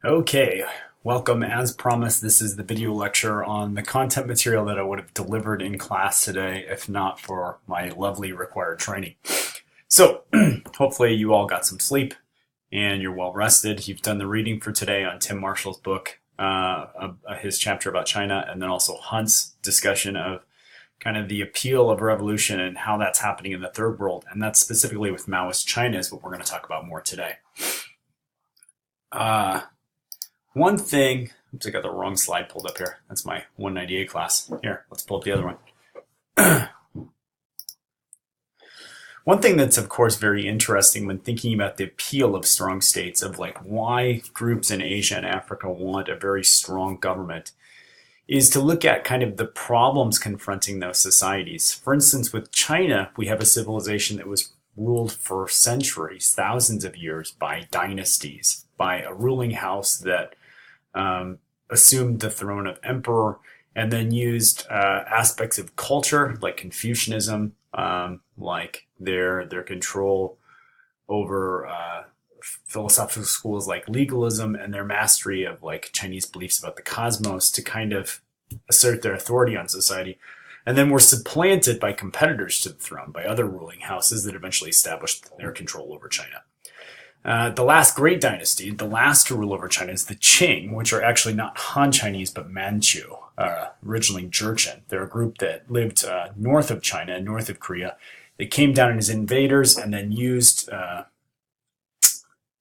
Okay, welcome. As promised, this is the video lecture on the content material that I would have delivered in class today if not for my lovely required training. So, hopefully you all got some sleep and you're well rested. You've done the reading for today on Tim Marshall's book, his chapter about China, and then also Hunt's discussion of kind of the appeal of revolution and how that's happening in the third world. And that's specifically with Maoist China is what we're going to talk about more today. One thing, oops, I got the wrong slide pulled up here. That's my 198 class. Here, let's pull up the other one. One thing that's, of course, very interesting when thinking about the appeal of strong states, of like why groups in Asia and Africa want a very strong government, is to look at kind of the problems confronting those societies. For instance, with China, we have a civilization that was ruled for centuries, thousands of years, by dynasties, by a ruling house that assumed the throne of emperor and then used aspects of culture like Confucianism, like their control over philosophical schools like legalism and their mastery of like Chinese beliefs about the cosmos to kind of assert their authority on society, and then were supplanted by competitors to the throne, by other ruling houses that eventually established their control over China. The last great dynasty, the last to rule over China, is the Qing, which are actually not Han Chinese, but Manchu, originally Jurchen. They're a group that lived north of China, north of Korea. They came down as invaders and then used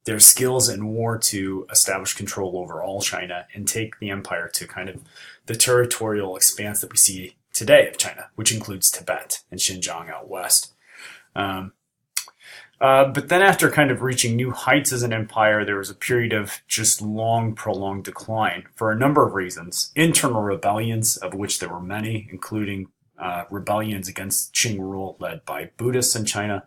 their skills in war to establish control over all China and take the empire to kind of the territorial expanse that we see today of China, which includes Tibet and Xinjiang out west. But then after kind of reaching new heights as an empire, there was a period of just long, prolonged decline for a number of reasons. Internal rebellions, of which there were many, including rebellions against Qing rule led by Buddhists in China,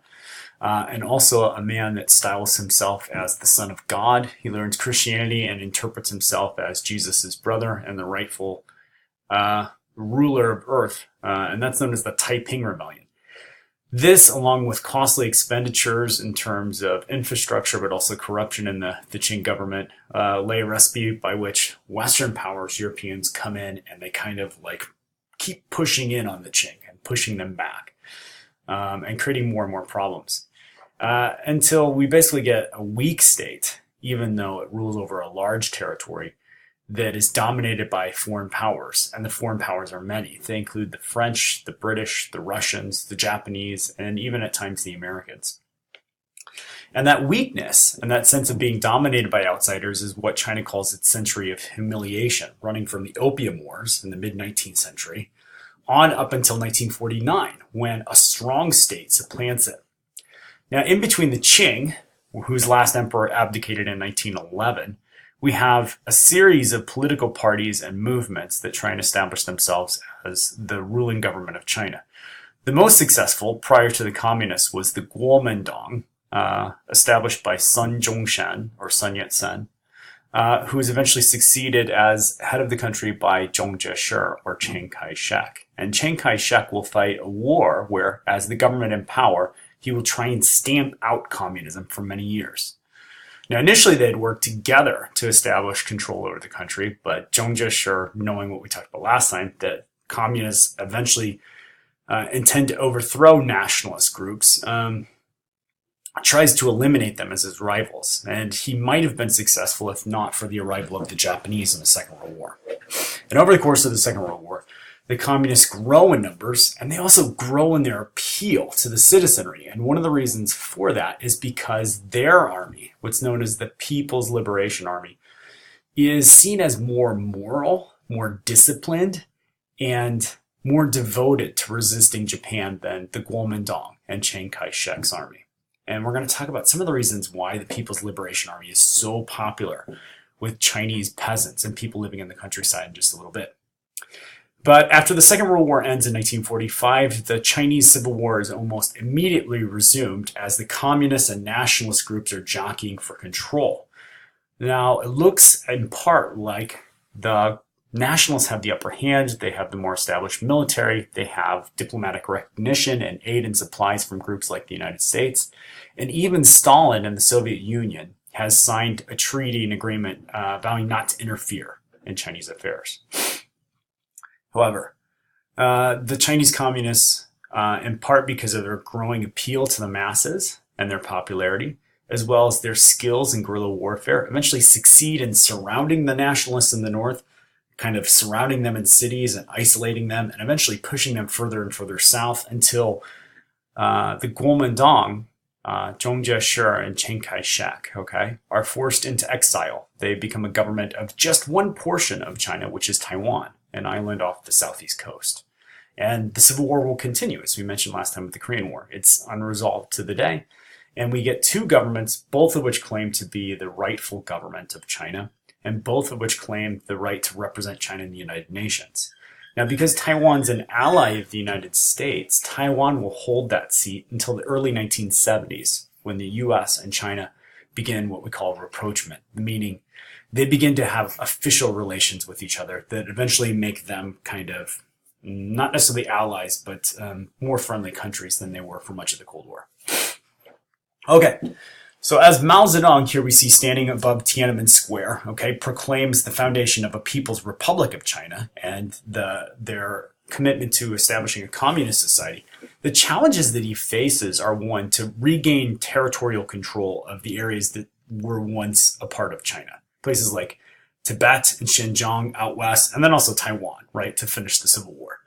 and also a man that styles himself as the son of God. He learns Christianity and interprets himself as Jesus' brother and the rightful ruler of Earth, and that's known as the Taiping Rebellion. This, along with costly expenditures in terms of infrastructure, but also corruption in the Qing government, lay a recipe by which Western powers, Europeans, come in and they kind of like keep pushing in on the Qing and pushing them back, and creating more and more problems, until we basically get a weak state, even though it rules over a large territory that is dominated by foreign powers, and the foreign powers are many. They include the French, the British, the Russians, the Japanese, and even at times the Americans. And that weakness and that sense of being dominated by outsiders is what China calls its century of humiliation, running from the Opium Wars in the mid-19th century on up until 1949, when a strong state supplants it. Now, in between the Qing, whose last emperor abdicated in 1911, we have a series of political parties and movements that try and establish themselves as the ruling government of China. The most successful prior to the communists was the Kuomintang, established by Sun Zhongshan, or Sun Yat-sen, who was eventually succeeded as head of the country by Zhong Jie-shi, or Chiang Kai-shek. And Chiang Kai-shek will fight a war where, as the government in power, he will try and stamp out communism for many years. Now, initially, they had worked together to establish control over the country, but Zhong Jie-shi, knowing what we talked about last time, that communists eventually intend to overthrow nationalist groups, tries to eliminate them as his rivals. And he might have been successful if not for the arrival of the Japanese in the Second World War. And over the course of the Second World War, the communists grow in numbers, and they also grow in their appeal to the citizenry. And one of the reasons for that is because their army, what's known as the People's Liberation Army, is seen as more moral, more disciplined, and more devoted to resisting Japan than the Kuomintang and Chiang Kai-shek's army. And we're going to talk about some of the reasons why the People's Liberation Army is so popular with Chinese peasants and people living in the countryside in just a little bit. But after the Second World War ends in 1945, the Chinese Civil War is almost immediately resumed as the communist and nationalist groups are jockeying for control. Now, it looks in part like the nationalists have the upper hand. They have the more established military. They have diplomatic recognition and aid and supplies from groups like the United States. And even Stalin and the Soviet Union has signed a treaty and agreement vowing not to interfere in Chinese affairs. However, the Chinese communists, in part because of their growing appeal to the masses and their popularity, as well as their skills in guerrilla warfare, eventually succeed in surrounding the nationalists in the north, kind of surrounding them in cities and isolating them, and eventually pushing them further and further south until the Kuomintang, Zhang Jieshi and Chiang Kai-shek, okay, are forced into exile. They become a government of just one portion of China, which is Taiwan, an island off the southeast coast. And the Civil War will continue, as we mentioned last time with the Korean War. It's unresolved to the day. And we get two governments, both of which claim to be the rightful government of China, and both of which claim the right to represent China in the United Nations. Now, because Taiwan's an ally of the United States, Taiwan will hold that seat until the early 1970s, when the US and China begin what we call rapprochement, meaning they begin to have official relations with each other that eventually make them kind of not necessarily allies, but more friendly countries than they were for much of the Cold War. Okay, so as Mao Zedong, here we see standing above Tiananmen Square, okay, proclaims the foundation of a People's Republic of China and their commitment to establishing a communist society, the challenges that he faces are, one, to regain territorial control of the areas that were once a part of China. Places like Tibet and Xinjiang out west, and then also Taiwan, right, to finish the Civil War.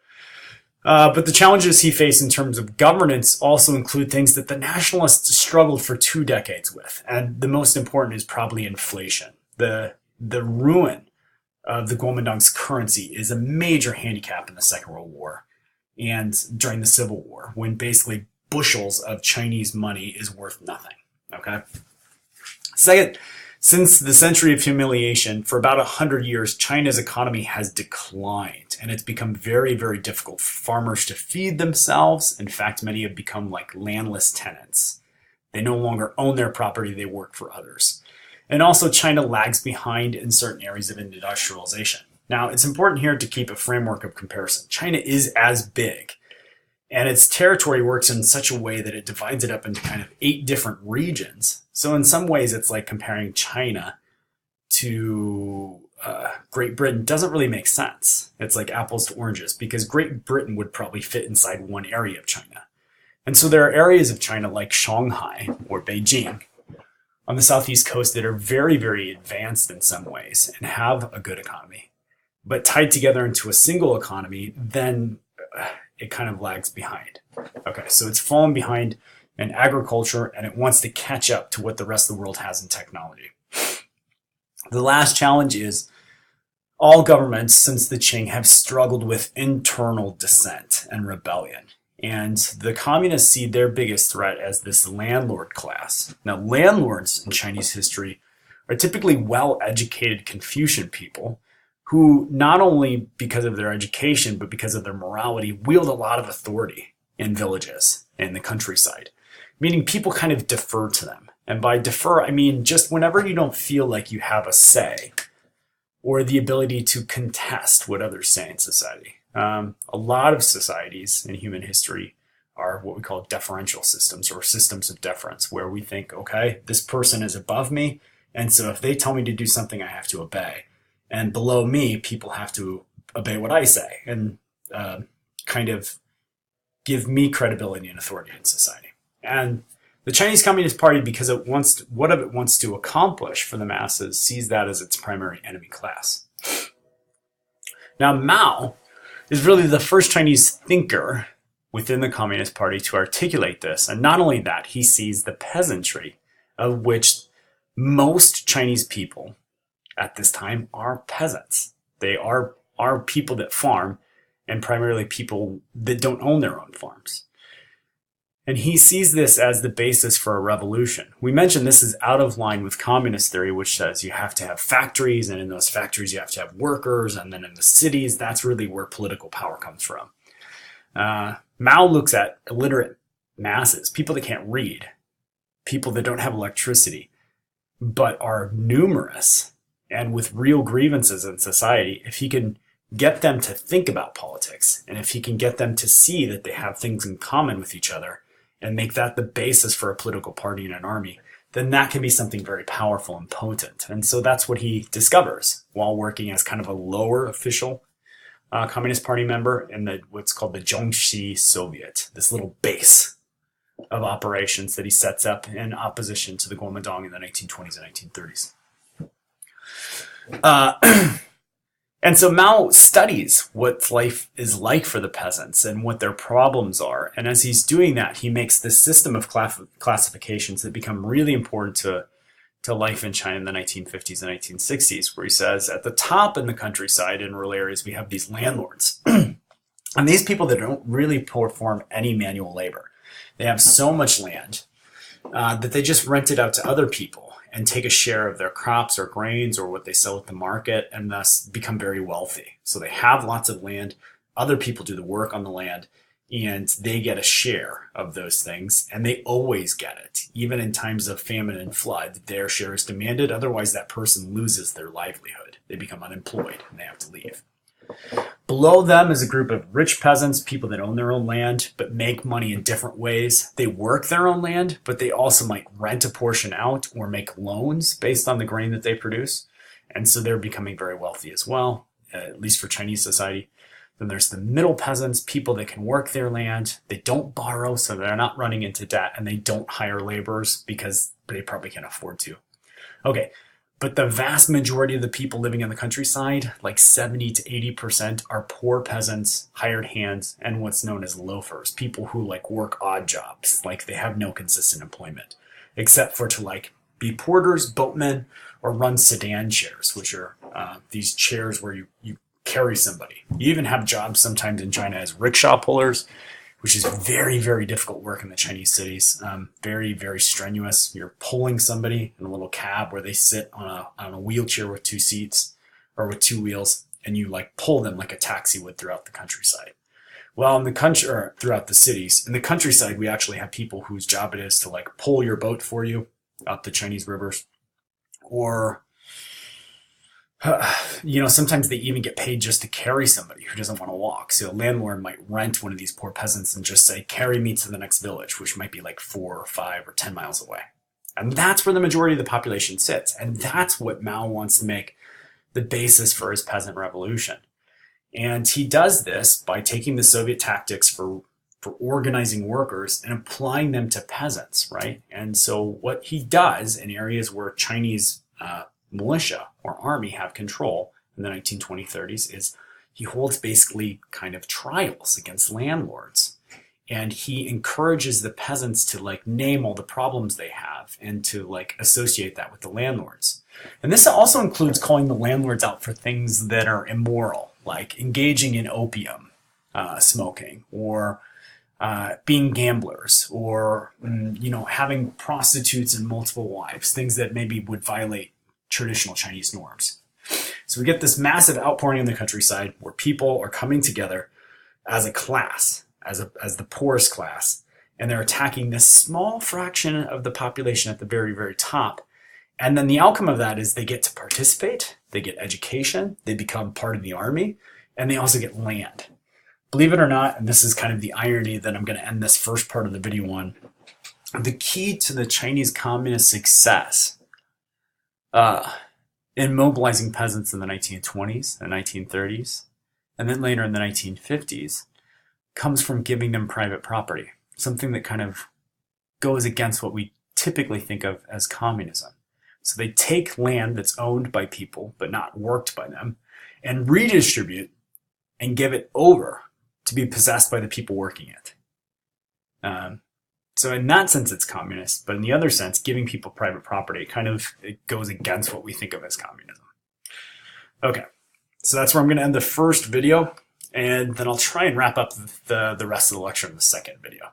But the challenges he faced in terms of governance also include things that the nationalists struggled for 2 decades with. And the most important is probably inflation. The ruin of the Kuomintang's currency is a major handicap in the Second World War and during the Civil War, when basically bushels of Chinese money is worth nothing. Okay. Second, since the century of humiliation, for about 100 years, China's economy has declined, and it's become very, very difficult for farmers to feed themselves. In fact, many have become like landless tenants. They no longer own their property, they work for others. And also, China lags behind in certain areas of industrialization. Now, it's important here to keep a framework of comparison. China is as big, and its territory works in such a way that it divides it up into kind of 8 different regions. So in some ways, it's like comparing China to Great Britain doesn't really make sense. It's like apples to oranges, because Great Britain would probably fit inside one area of China. And so there are areas of China like Shanghai or Beijing on the southeast coast that are very, very advanced in some ways and have a good economy. But tied together into a single economy, then it kind of lags behind. Okay, so it's fallen behind in agriculture, and it wants to catch up to what the rest of the world has in technology. The last challenge is all governments since the Qing have struggled with internal dissent and rebellion. And the communists see their biggest threat as this landlord class. Now, landlords in Chinese history are typically well-educated Confucian people who, not only because of their education, but because of their morality, wield a lot of authority in villages and the countryside, meaning people kind of defer to them. And by defer, I mean just whenever you don't feel like you have a say or the ability to contest what others say in society. A lot of societies in human history are what we call deferential systems, or systems of deference, where we think, okay, this person is above me, and so if they tell me to do something, I have to obey. And below me, people have to obey what I say and kind of give me credibility and authority in society. And the Chinese Communist Party, because it wants to, what it wants to accomplish for the masses, sees that as its primary enemy class. Now, Mao is really the first Chinese thinker within the Communist Party to articulate this. And not only that, he sees the peasantry, of which most Chinese people at this time are peasants. They are people that farm, and primarily people that don't own their own farms. And he sees this as the basis for a revolution. We mentioned this is out of line with communist theory, which says you have to have factories, and in those factories you have to have workers, and then in the cities, that's really where political power comes from. Mao looks at illiterate masses, people that can't read, people that don't have electricity, but are numerous and with real grievances in society. If he can get them to think about politics, and if he can get them to see that they have things in common with each other, and make that the basis for a political party and an army, then that can be something very powerful and potent. And so that's what he discovers while working as kind of a lower official Communist Party member in what's called the Zhongxi Soviet, this little base of operations that he sets up in opposition to the Kuomintang in the 1920s and 1930s. And so Mao studies what life is like for the peasants and what their problems are. And as he's doing that, he makes this system of classifications that become really important to life in China in the 1950s and 1960s, where he says at the top in the countryside in rural areas, we have these landlords. And these people that don't really perform any manual labor. They have so much land that they just rent it out to other people and take a share of their crops or grains or what they sell at the market, and thus become very wealthy. So they have lots of land, other people do the work on the land, and they get a share of those things, and they always get it. Even in times of famine and flood, their share is demanded, otherwise that person loses their livelihood. They become unemployed and they have to leave. Below them is a group of rich peasants, people that own their own land, but make money in different ways. They work their own land, but they also might rent a portion out or make loans based on the grain that they produce. And so they're becoming very wealthy as well, at least for Chinese society. Then there's the middle peasants, people that can work their land. They don't borrow, so they're not running into debt, and they don't hire laborers because they probably can't afford to. Okay. But the vast majority of the people living in the countryside, like 70 to 80%, are poor peasants, hired hands, and what's known as loafers, people who like work odd jobs, like they have no consistent employment, except for to like be porters, boatmen, or run sedan chairs, which are these chairs where you carry somebody. You even have jobs sometimes in China as rickshaw pullers, which is very, very difficult work in the Chinese cities. Very, very strenuous. You're pulling somebody in a little cab where they sit on a wheelchair with two seats or with two wheels, and you like pull them like a taxi would throughout the countryside. Well, in the country, or throughout the cities, in the countryside, we actually have people whose job it is to like pull your boat for you up the Chinese rivers, or sometimes they even get paid just to carry somebody who doesn't want to walk. So a landlord might rent one of these poor peasants and just say, carry me to the next village, which might be like 4 or 5 or 10 miles away. And that's where the majority of the population sits. And that's what Mao wants to make the basis for his peasant revolution. And he does this by taking the Soviet tactics for organizing workers and applying them to peasants, right? And so what he does in areas where Chinese militia or army have control in the 1920s, 30s is he holds basically kind of trials against landlords, and he encourages the peasants to like name all the problems they have and to like associate that with the landlords. And this also includes calling the landlords out for things that are immoral, like engaging in opium smoking, or being gamblers, or having prostitutes and multiple wives, things that maybe would violate traditional Chinese norms. So we get this massive outpouring in the countryside where people are coming together as a class, as the poorest class, and they're attacking this small fraction of the population at the very, very top. And then the outcome of that is they get to participate, they get education, they become part of the army, and they also get land. Believe it or not, and this is kind of the irony that I'm going to end this first part of the video on, the key to the Chinese communist success in mobilizing peasants in the 1920s and 1930s, and then later in the 1950s, comes from giving them private property, something that kind of goes against what we typically think of as communism. So they take land that's owned by people, but not worked by them, and redistribute and give it over to be possessed by the people working it. So in that sense, it's communist, but in the other sense, giving people private property, it goes against what we think of as communism. Okay, so that's where I'm going to end the first video, and then I'll try and wrap up the rest of the lecture in the second video.